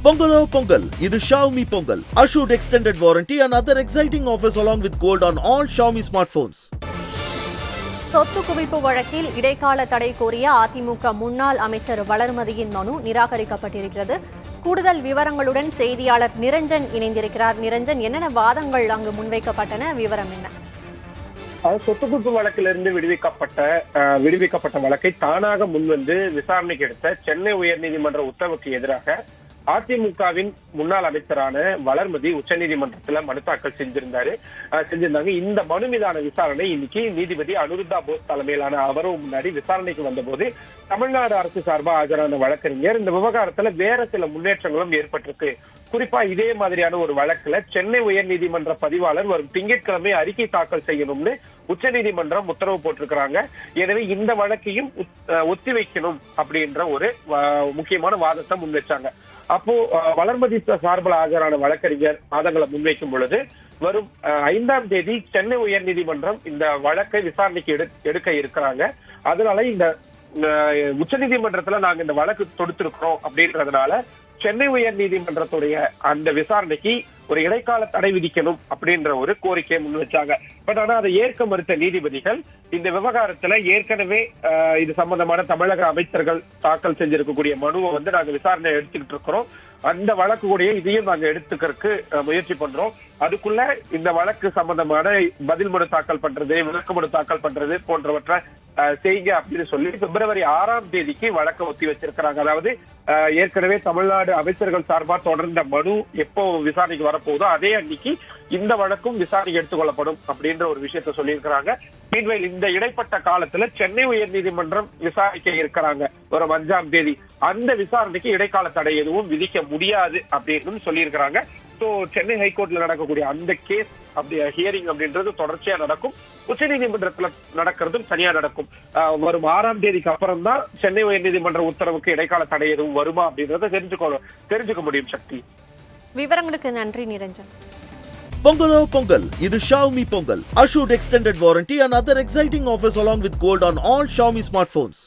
Pongalo Pongal, இது Xiaomi Pongal. Assured extended warranty and other exciting offers along with gold on all Xiaomi smartphones. சொத்து குவிப்பு வழக்கில் இடைக்கால தடை கோரிய அதிமுக முன்னாள் அமைச்சர் வளர்மதியின் மனு நிராகரிக்கப்பட்டிருக்கிறது. கூடுதல் விவரங்களுடன் செய்தியாளர் நிரஞ்சன் இணைந்திருக்கிறார். நிரஞ்சன், என்னென்ன வாதங்கள் அங்கு முன்வைக்கப்பட்டன, விவரம் என்ன? சொத்து குவிப்பு வழக்கிலிருந்து விடுவிக்கப்பட்ட வழக்கை தானாக முன்வந்து விசாரணைக்கு எடுத்த சென்னை உயர்நீதிமன்ற உத்தரவுக்கு எதிராக அதிமுகவின் முன்னாள் அமைச்சரான வளர்மதி உச்சநீதிமன்றத்துல மனு தாக்கல் செஞ்சிருந்தாங்க. இந்த மனு மீதான விசாரணை இன்னைக்கு நீதிபதி அனுருத்தா போஸ் தலைமையிலான அமர்வு முன்னாடி விசாரணைக்கு வந்தபோது தமிழ்நாடு அரசு சார்பாக ஆஜரான வழக்கறிஞர் இந்த விவகாரத்துல வேற சில முன்னேற்றங்களும் ஏற்பட்டிருக்கு. குறிப்பா இதே மாதிரியான ஒரு வழக்குல சென்னை உயர்நீதிமன்ற பதிவாளர் வரும் திங்கட்கிழமை அறிக்கை தாக்கல் செய்யணும்னு உச்சநீதிமன்றம் உத்தரவு போட்டிருக்கிறாங்க. எனவே இந்த வழக்கையும் ஒத்திவைக்கணும் அப்படின்ற ஒரு முக்கியமான வாதத்தை முன்வச்சாங்க. அப்போ வளர்மதி சார்பில் ஆஜரான வழக்கறிஞர் வாதங்களை முன்வைக்கும் பொழுது வரும் 5ஆம் தேதி சென்னை உயர்நீதிமன்றம் இந்த வழக்கை விசாரணைக்கு எடுக்க இருக்கிறாங்க. அதனால இந்த உச்சநீதிமன்றத்துல நாங்க இந்த வழக்கு தொடுத்திருக்கிறோம் அப்படின்றதுனால சென்னை உயர் நீதிமன்றத்துடைய அந்த விசாரணைக்கு ஒரு இடைக்கால தடை விதிக்கணும் அப்படின்ற ஒரு கோரிக்கையை முன் வச்சாங்க. பட் ஆனா அதை ஏற்க மறுத்த நீதிபதிகள் இந்த விவகாரத்துல ஏற்கனவே இது சம்பந்தமான தமிழக அமைச்சர்கள் தாக்கல் செஞ்சிருக்கக்கூடிய மனுவை நாங்க விசாரணை எடுத்துக்கிட்டு இருக்கிறோம். அந்த வழக்கு கூடிய இதையும் நாங்க எடுத்துக்கிறதுக்கு முயற்சி பண்றோம். அதுக்குள்ள இந்த வழக்கு சம்பந்தமான பதில் மனு தாக்கல் பண்றது, விளக்க மனு தாக்கல் பண்றது போன்றவற்றை செய்க அப்படின்னு சொல்லி பிப்ரவரி 6ஆம் தேதிக்கு வழக்கை ஒத்தி வச்சிருக்கிறாங்க. அதாவது ஏற்கனவே தமிழ்நாடு அமைச்சர்கள் சார்பா தொடர்ந்த மனு எப்போ விசாரணைக்கு வரப்போதோ அதே அன்னைக்கு இந்த வழக்கும் விசாரணை எடுத்துக்கொள்ளப்படும் அப்படின்ற ஒரு விஷயத்த சொல்லியிருக்கிறாங்க. மீன்வைல் இந்த இடைப்பட்ட காலத்துல சென்னை உயர்நீதிமன்றம் விசாரிக்க இருக்கிறாங்க வரும் 5ஆம் தேதி. அந்த விசாரணைக்கு இடைக்கால தடை எதுவும் விதிக்க முடியாது அப்படின்னு சொல்லியிருக்கிறாங்க. ஸோ சென்னை ஹைகோர்ட்ல நடக்கக்கூடிய அந்த கேஸ் ஹியரிங் அப்படின்றது தொடர்ச்சியா நடக்கும். உச்சநீதிமன்றத்துல நடக்கிறதும் தனியா நடக்கும். வரும் 6ஆம் தேதிக்கு அப்புறம் தான் சென்னை உயர்நீதிமன்ற உத்தரவுக்கு இடைக்கால தடை எதுவும் வருமா அப்படின்றத தெரிஞ்சுக்க முடியும். சக்தி, விவரங்களுக்கு நன்றி நிரஞ்சன். Pongalo Pongal, இது Xiaomi Pongal. Assured extended warranty and other exciting offers along with gold on all Xiaomi smartphones.